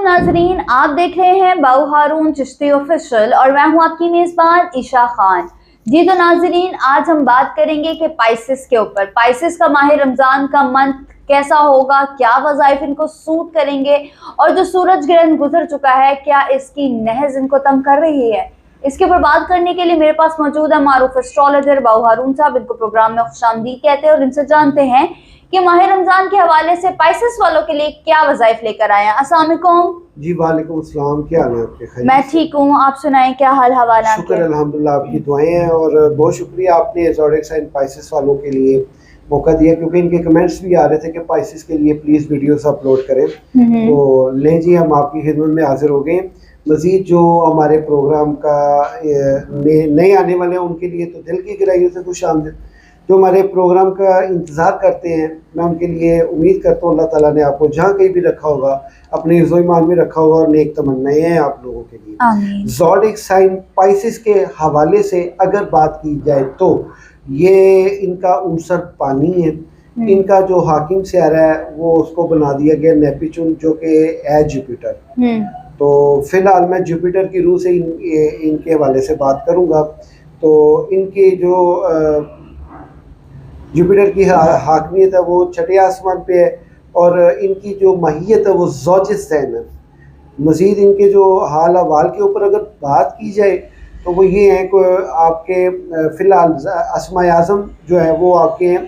नाजरीन, आप देख रहे हैं बाऊ हारून चिश्ती ऑफिशियल और मैं हूं आपकी मेजबान ईशा खान। जी तो नाजरीन, आज हम बात करेंगे कि पाइसिस के ऊपर। पाइसिस का माह रमजान का मंथ कैसा होगा, क्या वज़ाइफ इनको सूट करेंगे और जो सूरज ग्रहण गुजर चुका है क्या इसकी नहज इनको तंग कर रही है। इसके ऊपर बात करने के लिए मेरे पास मौजूद है मारूफ एस्ट्रोलॉजर बाऊ हारून साहब। इनको प्रोग्राम में खुशामदीद कहते हैं और इनसे जानते हैं कि माह रमजान के हवाले से पाइसिस वालों के लिए क्या वज़ाइफ लेकर आए हैं। अस्सलाम वालेकुम। जी वालेकुम अस्सलाम, क्या हाल है आपके? मैं ठीक हूँ, आप सुनाएं क्या हाल हवाला? शुक्र अल्हम्दुलिल्लाह, आपकी दुआएं हैं और बहुत शुक्रिया आपने ज़ोडिएक साइन पाइसिस वालों के लिए मौका दिया, क्योंकि इनके कमेंट्स भी आ रहे थे कि पाइसिस के लिए प्लीज़ वीडियोस अपलोड करें। तो लें जी, हम आपकी खिदमत में हाजिर हो गए। मज़ीद जो हमारे प्रोग्राम का नए आने वाले हैं उनके लिए तो दिल की गहराइयों से खुश आमदीद। जो हमारे प्रोग्राम का इंतज़ार करते हैं, मैं उनके लिए उम्मीद करता हूँ अल्लाह ताला ने आपको जहाँ कहीं भी रखा होगा अपने इज़्ज़ो-ईमान में रखा होगा और नेक तमन्नाएं हैं आप लोगों के लिए। ज़ोडिएक साइन पाइसिस के हवाले से अगर बात की जाए तो ये इनका उनसर पानी है। इनका जो हाकिम सियारा है वो उसको बना दिया गया नेपच्यून, जो कि है जुपिटर। तो फिलहाल मैं जुपिटर की रूह से इनके हवाले से बात करूँगा। तो इनके जो जुपिटर की हाकमियत है वो छठे आसमान पे है और इनकी जो माहियत है वो ज़ौजिस ज़ैन है। मज़ीद इनके जो हाल अहवाल के ऊपर अगर बात की जाए तो वो ये है कि आपके फ़िलहाल अस्माए आज़म जो है वो आपके हैं।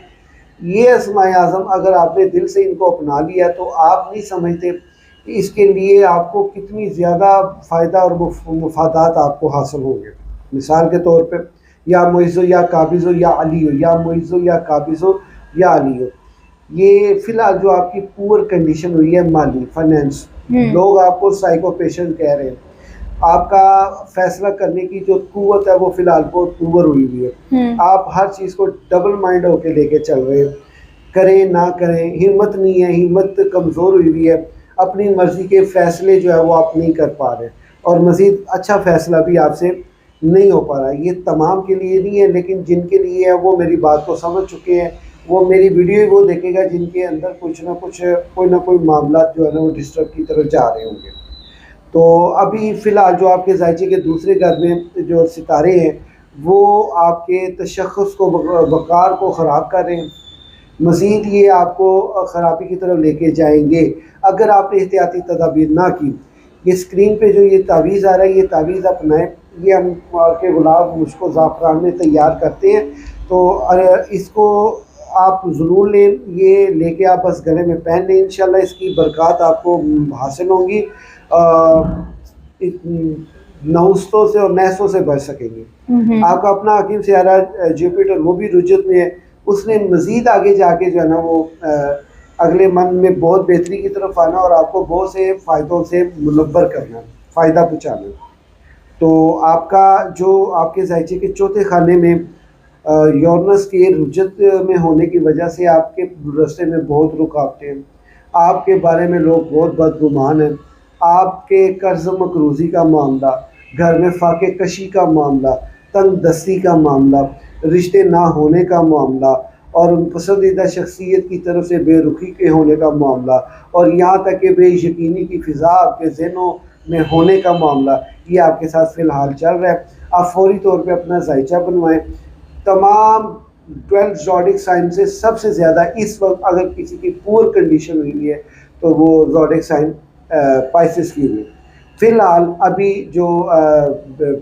ये अस्माए आज़म अगर आपने दिल से इनको अपना लिया तो आप नहीं समझते कि इसके लिए आपको कितनी ज़्यादा फ़ायदा और मुफादात आपको हासिल होंगे। मिसाल के तौर पे, या मुइज़्ज़ो या काबिज़ो या अली हो, या मुइज़्ज़ो या काबिज़ो या अली हो। ये फ़िलहाल जो आपकी पुअर कंडीशन हुई है माली फाइनेंस, लोग आपको साइको पेशेंट कह रहे हैं। आपका फैसला करने की जो कुव्वत है वो फ़िलहाल बहुत पुअर हुई है। आप हर चीज़ को डबल माइंड होकर लेके चल रहे हैं, करें ना करें हिम्मत नहीं है, हिम्मत कमज़ोर हुई है। अपनी मर्ज़ी के फ़ैसले जो है वो आप नहीं कर पा रहे और मज़ीद अच्छा फ़ैसला भी आपसे नहीं हो पा रहा। ये तमाम के लिए नहीं है, लेकिन जिनके लिए है वो मेरी बात को समझ चुके हैं। वो मेरी वीडियो वो देखेगा जिनके अंदर कुछ ना कुछ कोई ना कोई मामला जो है ना वो डिस्टर्ब की तरफ जा रहे होंगे। तो अभी फ़िलहाल जो आपके ज़ायचे के दूसरे घर में जो सितारे हैं वो आपके तशख़्ख़ुस को वक़ार को ख़राब कर रहे हैं। मज़ीद ये आपको ख़राबी की तरफ लेके जाएंगे अगर आपने एहतियाती तदाबीर ना की। ये स्क्रीन पे जो ये तावीज़ आ रहा है, ये तावीज़ अपनाएं। ये हम के गुलाब मुझको ज़ाफ़रान में तैयार करते हैं, तो इसको आप ज़रूर लें। ये लेके आप बस गले में पहन लें, इंशाल्लाह इसकी बरक़ात आपको हासिल होंगी। नहुस्तों से और नहसों से बच सकेंगे। आपका अपना हाकिम सियारा जुपिटर वो भी रुजत में है। उसने मज़ीद आगे जाके जो है ना वो अगले मन में बहुत बेहतरी की तरफ आना और आपको बहुत से फ़ायदों से मुनव्वर करना, फ़ायदा पहुँचाना। तो आपका जो आपके ज़ायचे के चौथे खाने में यूरेनस के रुजत में होने की वजह से आपके रास्ते में बहुत रुकावटें हैं। आपके बारे में लोग बहुत बदगुमान हैं। आपके कर्ज़ मकरूज़ी का मामला, घर में फाके कशी का मामला, तंग दस्ती का मामला, रिश्ते ना होने का मामला और पसंदीदा शख्सियत की तरफ से बेरुखी के होने का मामला और यहाँ तक कि बेयकीनी की फ़िज़ा आपके ज़हनों में होने का मामला, ये आपके साथ फ़िलहाल चल रहा है। आप फौरी तौर पे अपना ज़ायचा बनवाएं। तमाम 12 ज़ोडिएक साइन से सबसे ज़्यादा इस वक्त अगर किसी की पुअर कंडीशन हुई है तो वो ज़ोडिएक साइन पाइसिस की हुई। फ़िलहाल अभी जो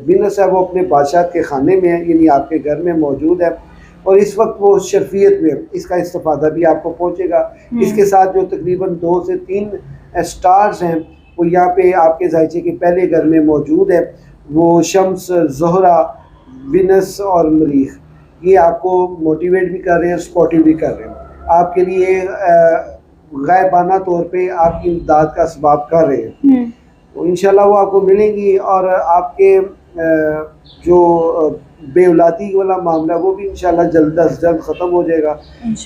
वीनस है वो अपने बादशाह के खाने में है, यानी आपके घर में मौजूद है और इस वक्त वो शर्फियत में, इसका इस्तिफ़ादा भी आपको पहुँचेगा। इसके साथ जो तकरीबन 2 से 3 स्टार्स हैं वो यहाँ पे आपके ज़ायचे के पहले घर में मौजूद है। वो शम्स, ज़ोहरा, वीनस और मरीख, ये आपको मोटिवेट भी कर रहे हैं, सपोर्टिव भी कर रहे हैं। आपके लिए गायबाना तौर पे आपकी इमदाद का असबाब कर रहे हैं। तो इंशाल्लाह वो आपको मिलेंगी और आपके जो बेऔलादी वाला मामला वो भी इंशाल्लाह जल्द अज जल्द ख़त्म हो जाएगा।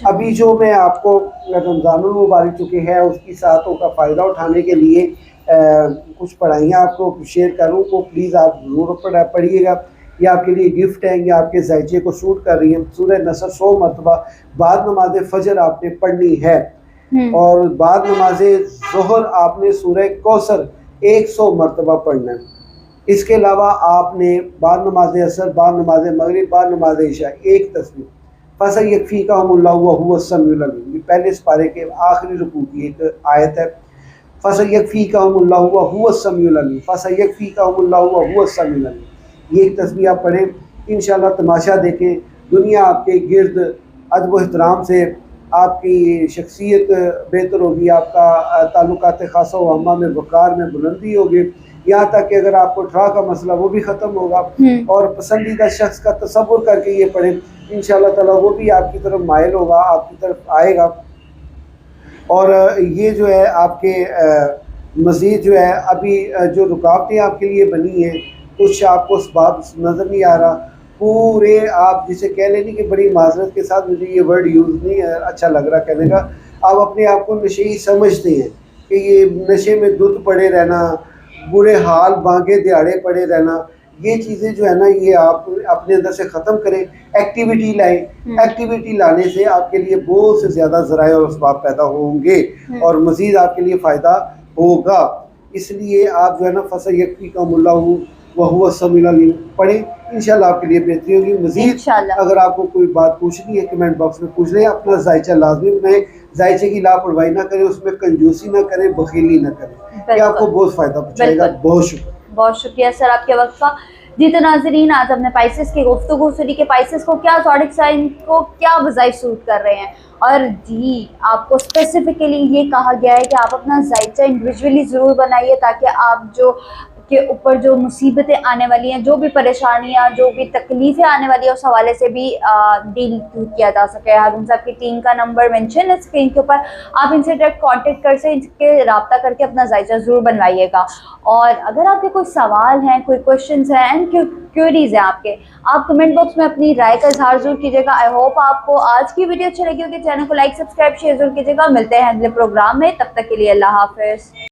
अभी जो मैं आपको रमज़ानुल मुबारक चुके हैं उसकी सातों का फ़ायदा उठाने के लिए कुछ पढ़ाइयाँ आपको शेयर करूँ, तो प्लीज़ आप ज़रूर पढ़िएगा। ये आपके लिए गिफ्ट है, ये आपके ज़ायचे को सूट कर रही है। सूरह नसर 100 मरतबा बाद नमाज फ़जर आपने पढ़नी है और बाद नमाज ज़ोहर आपने सूरह कौसर 100 मरतबा पढ़ना है। इसके अलावा आपने बाद नमाज असर, बाद नमाज मगरिब, बाद नमाज इशा एक तस्बीह फसयकफ़ीकहुमुल्लाहु व हुवस समीउल अलीम, पहले इस पारे के आखिरी रुकू की एक आयत है। फसयकफ़ीकहुमुल्लाहु व हुवस समीउल अलीम, फसयकफ़ीकहुमुल्लाहु व हुवस समीउल अलीम, ये एक तस्बीह आप पढ़ें। इंशाअल्लाह तमाशा देखें, दुनिया आपके गिर्द अदब व एहतराम से आपकी शख्सियत बेहतर होगी, आपका ताल्लुकात खासा व अम्मा में वक़ार में बुलंदी होगी, यहाँ तक कि अगर आपको ठरा का मसला वो भी ख़त्म होगा। और पसंदीदा शख्स का तसव्वुर करके ये पढ़ें, इंशाअल्लाह ताला वो भी आपकी तरफ माइल होगा, आपकी तरफ आएगा। और ये जो है आपके मज़ीद जो है अभी जो रुकावटें आपके लिए बनी हैं, कुछ आपको असबाब नज़र नहीं आ रहा, पूरे आप जिसे कह लेनी कि बड़ी माजरत के साथ, मुझे ये वर्ड यूज़ नहीं अच्छा लग रहा कहने का, आप अपने आप को नशेई समझते हैं कि ये नशे में धुत पड़े रहना, बुरे हाल बांगे दिहाड़े पड़े रहना, ये चीज़ें जो है ना ये आप अपने अंदर से ख़त्म करें। एक्टिविटी लाएं, एक्टिविटी लाने से आपके लिए बहुत से ज़्यादा ज़राए और असबाब पैदा होंगे और मज़ीद आपके लिए फ़ायदा होगा। इसलिए आप जो है ना फसयकफ़ीकहुमुल्लाहु व हुवस समीउल अलीम पढ़ें, इंशाल्लाह आपके लिए बेहतरी होगी। मज़ीद अगर आपको कोई बात पूछनी है कमेंट बॉक्स में पूछ लें। अपना जायचा लाजमी बनाएं, जायचे की लापरवाही ना करें, उसमें कंजूसी ना करें, बखीली ना करें, ये आपको बहुत फ़ायदा पहुँचाएगा। बहुत शुक्रिया। बहुत शुक्रिया सर आपके वक्त का। जी तो नाज़रीन, आज हमने पाइसेस की गुफ्तगू सुनी कि पाइसेस को क्या, ज़ोडिक साइन को क्या वज़ाइफ सूट कर रहे हैं। और जी आपको स्पेसिफिकली ये कहा गया है कि आप अपना जायचा इंडिविजुअली ज़रूर बनाइए, ताकि आप जो के ऊपर जो मुसीबतें आने वाली हैं, जो भी परेशानियां, जो भी तकलीफ़ें आने वाली है, उस हवाले से भी डील किया जा सके। हारून साहब की टीम का नंबर मेंशन है स्क्रीन के ऊपर, आप इनसे डायरेक्ट कांटेक्ट कर से इनके रब्ता करके अपना जायचा ज़रूर बनवाइएगा। और अगर आपके कोई सवाल हैं, कोई क्वेश्चंस हैं एंड क्यूरीज हैं आपके, आप कमेंट बॉक्स में अपनी राय का इजहार जरूर कीजिएगा। आई होप आपको आज की वीडियो अच्छी लगी होगी। चैनल को लाइक, सब्सक्राइब, शेयर जरूर कीजिएगा। मिलते हैं अगले प्रोग्राम में, तब तक के लिए अल्लाह हाफिज़।